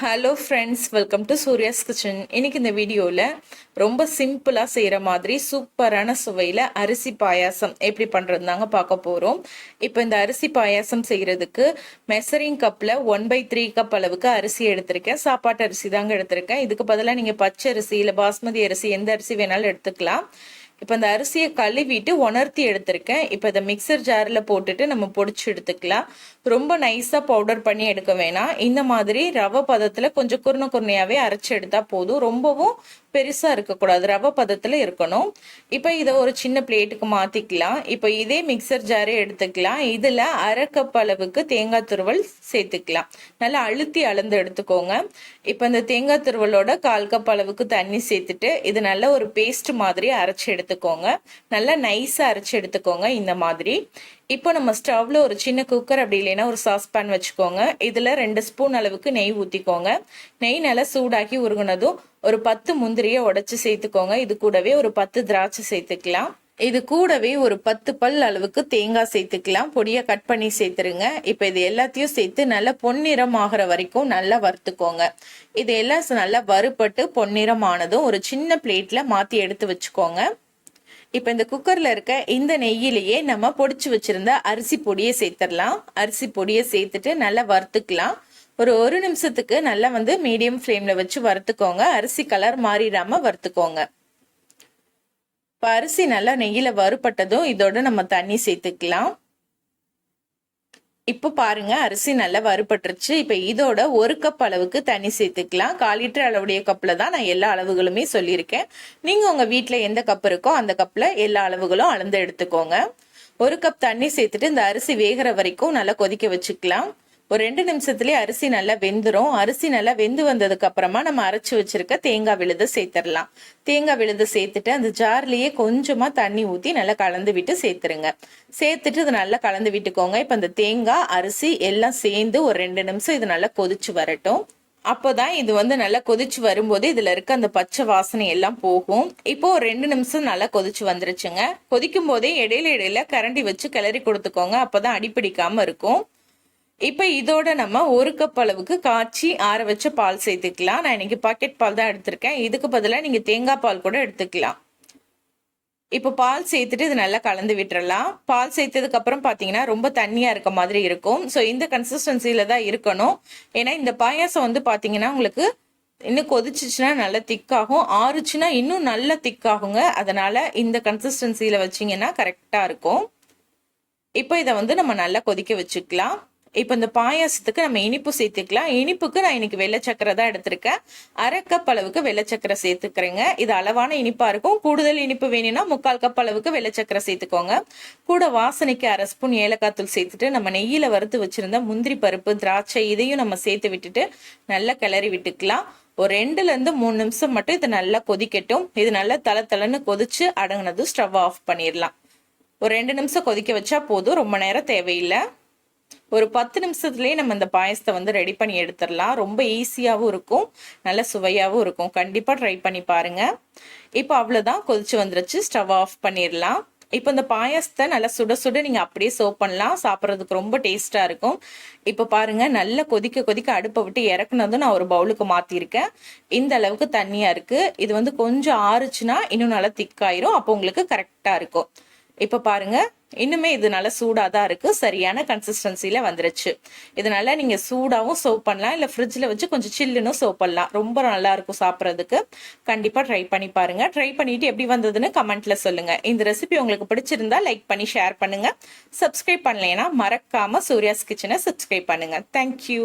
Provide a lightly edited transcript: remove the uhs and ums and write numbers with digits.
Hello friends, welcome to Surya's kitchen. இன்னைக்கு இந்த வீடியோவில் ரொம்ப சிம்பிளாக செய்கிற மாதிரி சூப்பரான சுவையில் அரிசி பாயாசம் எப்படி பண்ணுறது பார்க்க போகிறோம். இப்போ இந்த அரிசி பாயாசம் செய்கிறதுக்கு மெஷரிங் கப்பில் 1/3 கப் அளவுக்கு அரிசி எடுத்திருக்கேன். சாப்பாட்டு அரிசி தாங்க எடுத்திருக்கேன். இதுக்கு பதிலாக நீங்கள் பச்சை அரிசி இல்லை பாஸ்மதி அரிசி எந்த அரிசி வேணாலும் எடுத்துக்கலாம். இப்போ இந்த அரிசியை கழுவிட்டு உணர்த்தி எடுத்திருக்கேன். இப்போ இதை மிக்சர் ஜாரில் போட்டுட்டு நம்ம பொடிச்சு எடுத்துக்கலாம். ரொம்ப நைஸாக பவுடர் பண்ணி எடுக்க வேணாம். இந்த மாதிரி ரவை பதத்தில் கொஞ்சம் குருணையாகவே அரைச்சி எடுத்தால் போதும். ரொம்பவும் பெருசாக இருக்கக்கூடாது, ரவை பதத்தில் இருக்கணும். இப்போ இதை ஒரு சின்ன பிளேட்டுக்கு மாற்றிக்கலாம். இப்போ இதே மிக்சர் ஜாரே எடுத்துக்கலாம். இதில் அரை கப் அளவுக்கு தேங்காய் துருவல் சேர்த்துக்கலாம். நல்லா அழுத்தி அளந்து எடுத்துக்கோங்க. இப்போ இந்த தேங்காய் துருவலோட 1/4 கப் அளவுக்கு தண்ணி சேர்த்துட்டு இது நல்ல ஒரு பேஸ்ட் மாதிரி அரைச்சி எடுத்துக்கோங்க. நல்லா நைஸாக அரைச்சி எடுத்துக்கோங்க இந்த மாதிரி. இப்போ நம்ம ஸ்டவ்ல ஒரு சின்ன குக்கர் அப்படி இல்லைன்னா ஒரு சாஸ்பேன் வச்சுக்கோங்க. இதில் 2 ஸ்பூன் அளவுக்கு நெய் ஊற்றிக்கோங்க. நெய் நல்லா சூடாக்கி உருகுனதும் ஒரு 10 முந்திரியை உடைச்சு சேர்த்துக்கோங்க. இது கூடவே ஒரு 10 திராட்சை சேர்த்துக்கலாம். இது கூடவே ஒரு 10 பல் அளவுக்கு தேங்காய் சேர்த்துக்கலாம். பொடியை கட் பண்ணி சேர்த்துருங்க. இப்போ இது எல்லாத்தையும் சேர்த்து நல்லா பொன்னிறம் ஆகிற வரைக்கும் நல்லா வறுத்துக்கோங்க. இது எல்லாம் நல்லா வறுபட்டு பொன்னிறம் ஆனதும் ஒரு சின்ன பிளேட்ல மாற்றி எடுத்து வச்சுக்கோங்க. இப்போ இந்த குக்கரில் இருக்க இந்த நெய்யிலேயே நம்ம பொடிச்சு வச்சிருந்த அரிசி பொடியை சேர்த்துடலாம். அரிசி பொடியை சேர்த்துட்டு நல்லா வறுத்துக்கலாம். ஒரு நிமிஷத்துக்கு நல்லா மீடியம் ஃப்ளேமில் வச்சு வறுத்துக்கோங்க. அரிசி கலர் மாறிடாம வறுத்துக்கோங்க. இப்போ அரிசி நல்லா நெய்யில் வறுபட்டதும் இதோட நம்ம தண்ணி சேர்த்துக்கலாம். இப்போ பாருங்க, அரிசி நல்லா வறுபட்டுருச்சு. இப்போ இதோட 1 கப் அளவுக்கு தண்ணி சேர்த்துக்கலாம். 1/4 லிட்டர் அளவுடைய கப்பில் தான் நான் எல்லா அளவுகளுமே சொல்லியிருக்கேன். நீங்கள் உங்கள் வீட்டில் எந்த கப் இருக்கோ அந்த கப்பில் எல்லா அளவுகளும் அளந்து எடுத்துக்கோங்க. 1 கப் தண்ணி சேர்த்துட்டு இந்த அரிசி வேகிற வரைக்கும் நல்லா கொதிக்க வச்சுக்கலாம். ஒரு 2 நிமிஷத்துலேயே அரிசி நல்லா வெந்துடும். அரிசி நல்லா வெந்து வந்ததுக்கு அப்புறமா நம்ம அரைச்சி வச்சிருக்க தேங்காய் விழுது சேர்த்துடலாம். தேங்காய் விழுது சேர்த்துட்டு அந்த ஜார்லேயே கொஞ்சமா தண்ணி ஊற்றி நல்லா கலந்து விட்டு சேர்த்துருங்க. சேர்த்துட்டு இது நல்லா கலந்து விட்டுக்கோங்க. இப்போ இந்த தேங்காய் அரிசி எல்லாம் சேர்ந்து ஒரு 2 நிமிஷம் இது நல்லா கொதிச்சு வரட்டும். அப்போதான் இது நல்லா கொதிச்சு வரும்போது இதுல இருக்க அந்த பச்சை வாசனை எல்லாம் போகும். இப்போ ஒரு 2 நிமிஷம் நல்லா கொதிச்சு வந்துருச்சுங்க. கொதிக்கும் போதே இடையில கரண்டி வச்சு கிளறி கொடுத்துக்கோங்க. அப்போதான் அடிப்பிடிக்காம இருக்கும். இப்போ இதோட நம்ம 1 கப் அளவுக்கு காய்ச்சி ஆற வச்ச பால் சேர்த்துக்கலாம். நான் இன்னைக்கு பாக்கெட் பால் தான் எடுத்திருக்கேன். இதுக்கு பதிலாக நீங்கள் தேங்காய் பால் கூட எடுத்துக்கலாம். இப்போ பால் சேர்த்துட்டு இது நல்லா கலந்து விட்டுறலாம். பால் சேர்த்ததுக்கு அப்புறம் பார்த்தீங்கன்னா ரொம்ப தண்ணியாக இருக்க மாதிரி இருக்கும். ஸோ இந்த கன்சிஸ்டன்சியில தான் இருக்கணும். ஏன்னா இந்த பாயாசம் பார்த்தீங்கன்னா உங்களுக்கு இன்னும் கொதிச்சிச்சுன்னா நல்லா திக்காகும், ஆறுச்சுன்னா இன்னும் நல்லா திக்காகுங்க. அதனால இந்த கன்சிஸ்டன்சியில வச்சிங்கன்னா கரெக்டாக இருக்கும். இப்போ இதை நம்ம நல்லா கொதிக்க வச்சுக்கலாம். இப்போ இந்த பாயாசத்துக்கு நம்ம இனிப்பு சேர்த்துக்கலாம். இனிப்புக்கு நான் இன்னைக்கு வெள்ளை சக்கரை தான் எடுத்திருக்கேன். அரை கப் அளவுக்கு வெள்ளை சக்கரை சேர்த்துக்கிறேங்க. இது அளவான இனிப்பா இருக்கும். கூடுதல் இனிப்பு வேணும்னா 3/4 கப் அளவுக்கு வெள்ளை சக்கரை சேர்த்துக்கோங்க. கூட வாசனைக்கு அரை ஸ்பூன் ஏலக்காய் தூள் சேர்த்துட்டு நம்ம நெய்யில வறுத்து வச்சிருந்த முந்திரி பருப்பு திராட்சை இதையும் நம்ம சேர்த்து விட்டுட்டு நல்லா கிளறி விட்டுக்கலாம். ஒரு 2ல இருந்து 3 நிமிஷம் மட்டும் இது நல்லா கொதிக்கட்டும். இது நல்லா தளன்னு கொதிச்சு அடங்கினதும் ஸ்டவ் ஆஃப் பண்ணிடலாம். ஒரு 2 நிமிஷம் கொதிக்க வச்சா போதும், ரொம்ப நேரம் தேவையில்லை. ஒரு 10 நிமிஷத்துலேயே நம்ம இந்த பாயசத்தை ரெடி பண்ணி எடுத்துடலாம். ரொம்ப ஈஸியாகவும் இருக்கும், நல்ல சுவையாகவும் இருக்கும். கண்டிப்பாக ட்ரை பண்ணி பாருங்க. இப்போ அவ்வளோதான், கொதிச்சு வந்துருச்சு. ஸ்டவ் ஆஃப் பண்ணிடலாம். இப்போ இந்த பாயசத்தை நல்லா சுட சுட நீங்கள் அப்படியே சர்வ் பண்ணலாம். சாப்பிட்றதுக்கு ரொம்ப டேஸ்ட்டாக இருக்கும். இப்போ பாருங்க, நல்லா கொதிக்க அடுப்பை விட்டு இறக்குனதும் நான் ஒரு பவுலுக்கு மாற்றிருக்கேன். இந்த அளவுக்கு தண்ணியாக இருக்குது. இது கொஞ்சம் ஆறுச்சுன்னா இன்னும் நல்லா திக்காயிரும். அப்போ உங்களுக்கு கரெக்டாக இருக்கும். இப்போ பாருங்க, இன்னுமே இது நல்லா சூடாக தான் இருக்கு. சரியான கன்சிஸ்டன்சில வந்துருச்சு. இதனால நீங்க சூடாகவும் சர்வ் பண்ணலாம், இல்லை ஃப்ரிட்ஜில் வச்சு கொஞ்சம் சில்லுன்னு சர்வ் பண்ணலாம். ரொம்ப நல்லா இருக்கும் சாப்பிட்றதுக்கு. கண்டிப்பாக ட்ரை பண்ணி பாருங்க. ட்ரை பண்ணிட்டு எப்படி வந்ததுன்னு கமெண்ட்ல சொல்லுங்க. இந்த ரெசிபி உங்களுக்கு பிடிச்சிருந்தா லைக் பண்ணி ஷேர் பண்ணுங்க. சப்ஸ்கிரைப் பண்ணலைன்னா மறக்காம சூர்யாஸ் கிச்சனை சப்ஸ்கிரைப் பண்ணுங்க. தேங்க்யூ.